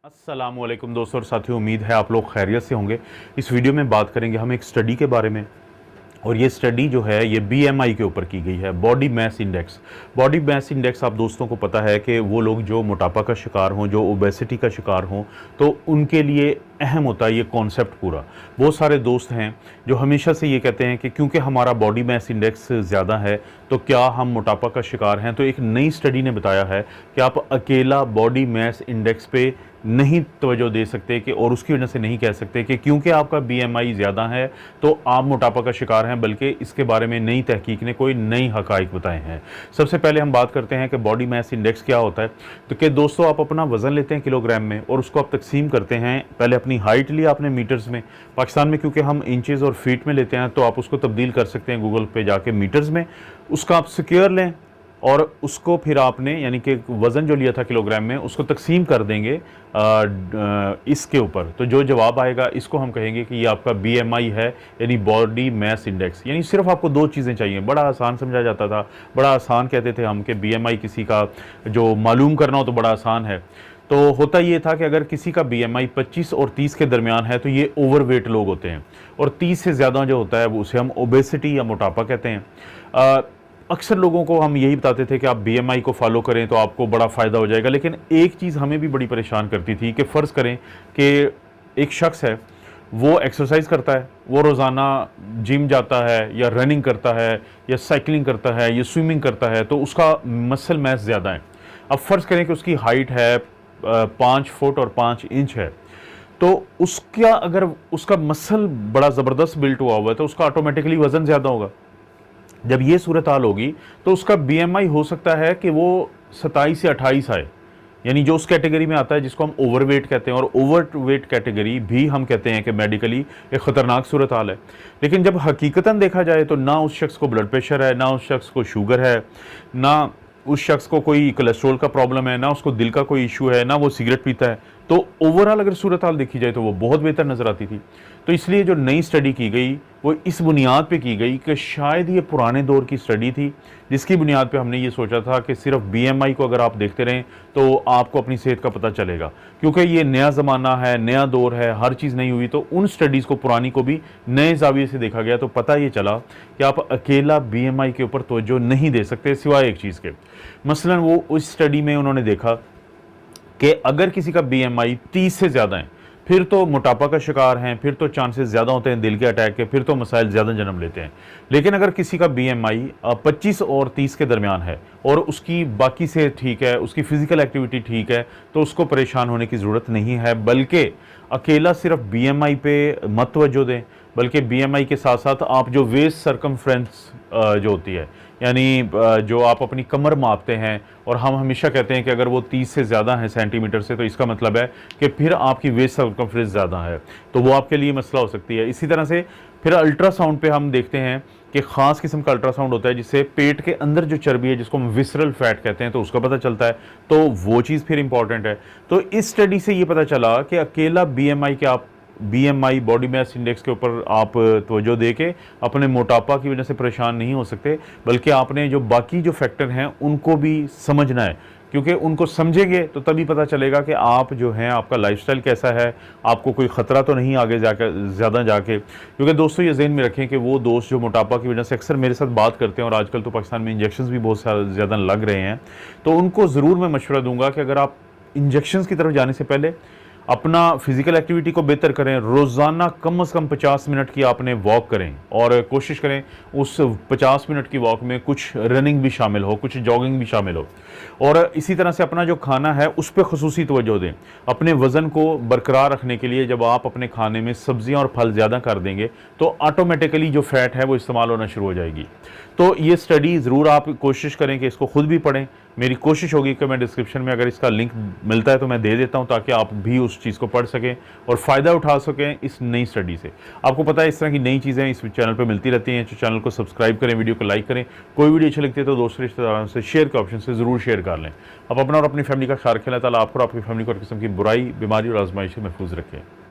अस्सलामुअलैकुम दोस्तों और साथियों, उम्मीद है आप लोग खैरियत से होंगे। इस वीडियो में बात करेंगे हम एक स्टडी के बारे में, और ये स्टडी जो है ये बीएमआई के ऊपर की गई है, body mass index. Body mass index आप दोस्तों को पता है कि वो लोग जो मोटापा का शिकार हों, जो ओबेसिटी का शिकार हों, तो उनके लिए अहम होता है ये कॉन्सेप्ट पूरा। बहुत सारे दोस्त हैं जो हमेशा से ये कहते हैं कि क्योंकि हमारा बॉडी मास इंडेक्स ज़्यादा है तो क्या हम मोटापा का शिकार हैं। तो एक नई स्टडी ने बताया है कि आप अकेला बॉडी मास इंडेक्स पे नहीं तवज्जो दे सकते कि, और उसकी वजह से नहीं कह सकते कि क्योंकि आपका बीएमआई ज़्यादा है तो आप मोटापा का शिकार हैं, बल्कि इसके बारे में नई तहकीक ने कोई नई हकाइक बताए हैं। सबसे पहले हम बात करते हैं कि बॉडी मास इंडेक्स क्या होता है। तो कि दोस्तों, आप अपना वज़न लेते हैं किलोग्राम में और उसको आप तकसीम करते हैं। पहले अपनी हाइट लिया आपने मीटर्स में, पाकिस्तान में क्योंकि हम इंचेस और फीट में लेते हैं तो आप उसको तब्दील कर सकते हैं गूगल पे जाके मीटर्स में। उसका आप स्क्वायर लें और उसको फिर आपने यानी कि वज़न जो लिया था किलोग्राम में उसको तकसीम कर देंगे इसके ऊपर, तो जो जवाब आएगा इसको हम कहेंगे कि ये आपका बीएमआई है, यानी बॉडी मास इंडेक्स। यानी सिर्फ आपको दो चीज़ें चाहिए। बड़ा आसान समझा जाता था, बड़ा आसान कहते थे हम कि बीएमआई किसी का जो मालूम करना हो तो बड़ा आसान है। तो होता ये था कि अगर किसी का बीएमआई 25 और 30 के दरमियान है तो ये ओवरवेट लोग होते हैं, और 30 से ज़्यादा जो होता है वो उसे हम ओबेसिटी या मोटापा कहते हैं। अक्सर लोगों को हम यही बताते थे कि आप बीएमआई को फॉलो करें तो आपको बड़ा फ़ायदा हो जाएगा। लेकिन एक चीज़ हमें भी बड़ी परेशान करती थी कि फ़र्ज़ करें कि एक शख्स है, वो एक्सरसाइज करता है, वो रोज़ाना जिम जाता है या रनिंग करता है या साइकिलिंग करता है या स्विमिंग करता है, तो उसका मसल मास ज़्यादा है। अब फ़र्ज़ करें कि उसकी हाइट है 5 फुट और 5 इंच है, तो उसका अगर उसका मसल बड़ा ज़बरदस्त बिल्ट हुआ हुआ है तो उसका ऑटोमेटिकली वज़न ज़्यादा होगा। जब ये सूरत हाल होगी तो उसका बीएमआई हो सकता है कि वो 27 से 28 आए, यानी जो उस कैटेगरी में आता है जिसको हम ओवरवेट कहते हैं। और ओवरवेट कैटेगरी भी हम कहते हैं कि मेडिकली एक ख़तरनाक सूरत हाल है। लेकिन जब हकीकतन देखा जाए तो ना उस शख्स को ब्लड प्रेशर है, ना उस शख्स को शुगर है, ना उस शख्स को कोई कोलेस्ट्रॉल का प्रॉब्लम है, ना उसको दिल का कोई इशू है, ना वो सिगरेट पीता है। तो ओवरऑल अगर सूरत हाल देखी जाए तो वो बहुत बेहतर नज़र आती थी। तो इसलिए जो नई स्टडी की गई वो इस बुनियाद पे की गई कि शायद ये पुराने दौर की स्टडी थी, जिसकी बुनियाद पे हमने ये सोचा था कि सिर्फ बीएमआई को अगर आप देखते रहें तो आपको अपनी सेहत का पता चलेगा। क्योंकि ये नया ज़माना है, नया दौर है, हर चीज़ नई हुई, तो उन स्टडीज़ को, पुरानी को भी नए ज़ाविये से देखा गया। तो पता ये चला कि आप अकेला बीएमआई के ऊपर तवज्जो नहीं दे सकते सिवाय एक चीज़ के। मसलन वो उस स्टडी में उन्होंने देखा कि अगर किसी का बीएमआई 30 से ज़्यादा है फिर तो मोटापा का शिकार हैं, फिर तो चांसेस ज़्यादा होते हैं दिल के अटैक के, फिर तो मसाइल ज़्यादा जन्म लेते हैं। लेकिन अगर किसी का बीएमआई 25 और 30 के दरमियान है और उसकी बाकी से ठीक है, उसकी फ़िज़िकल एक्टिविटी ठीक है, तो उसको परेशान होने की ज़रूरत नहीं है। बल्कि अकेला सिर्फ बीएमआई पे मत तवज्जो दें, बल्कि बीएमआई के साथ साथ आप जो वेस्ट सरकमफ्रेंस जो होती है, यानी जो आप अपनी कमर मापते हैं, और हम हमेशा कहते हैं कि अगर वो 30 से ज़्यादा है सेंटीमीटर से, तो इसका मतलब है कि फिर आपकी वेस्ट सरकमफ्रेंस ज़्यादा है, तो वो आपके लिए मसला हो सकती है। इसी तरह से फिर अल्ट्रासाउंड पे हम देखते हैं कि ख़ास किस्म का अल्ट्रासाउंड होता है जिससे पेट के अंदर जो चर्बी है, जिसको हम विसरल फैट कहते हैं, तो उसका पता चलता है, तो वो चीज़ फिर इंपॉर्टेंट है। तो इस स्टडी से ये पता चला कि अकेला बीएमआई के आप बीएमआई बॉडी मास इंडेक्स के ऊपर आप तवज्जो दे के अपने मोटापा की वजह से परेशान नहीं हो सकते, बल्कि आपने जो बाकी जो फैक्टर हैं उनको भी समझना है। क्योंकि उनको समझेंगे तो तभी पता चलेगा कि आप जो हैं, आपका लाइफस्टाइल कैसा है, आपको कोई ख़तरा तो नहीं आगे जाकर ज़्यादा जाके। क्योंकि दोस्तों ये ज़हन में रखें कि वो दोस्त जो मोटापा की वजह से अक्सर मेरे साथ बात करते हैं, और आजकल तो पाकिस्तान में इंजेक्शंस भी बहुत ज़्यादा लग रहे हैं, तो उनको ज़रूर मैं मशवरा दूंगा कि अगर आप इंजेक्शंस की तरफ जाने से पहले अपना फिज़िकल एक्टिविटी को बेहतर करें। रोज़ाना कम से कम 50 मिनट की आपने वॉक करें, और कोशिश करें उस 50 मिनट की वॉक में कुछ रनिंग भी शामिल हो, कुछ जॉगिंग भी शामिल हो। और इसी तरह से अपना जो खाना है उस पर खुसूसी तवज्जो दें। अपने वज़न को बरकरार रखने के लिए जब आप अपने खाने में सब्ज़ियाँ और फल ज़्यादा कर देंगे तो ऑटोमेटिकली जो फ़ैट है वो इस्तेमाल होना शुरू हो जाएगी। तो ये स्टडी ज़रूर आप कोशिश करें कि इसको ख़ुद भी पढ़ें। मेरी कोशिश होगी कि मैं डिस्क्रिप्शन में अगर इसका लिंक मिलता है तो मैं दे देता हूं, ताकि आप भी उस चीज़ को पढ़ सकें और फ़ायदा उठा सकें इस नई स्टडी से। आपको पता है इस तरह की नई चीज़ें इस चैनल पर मिलती रहती हैं, तो चैनल को सब्सक्राइब करें, वीडियो को लाइक करें। कोई वीडियो अच्छी लगती है तो दोस्तों रिश्तेदारों से शेयर के ऑप्शन से ज़रूर शेयर कर लें। आप अपना और अपनी फैमिली का ख्याल रखें। अल्लाह ताला आपको और आपकी फैमिली को हर किस्म की बुराई, बीमारी और आजमाइश से महफूज रखें।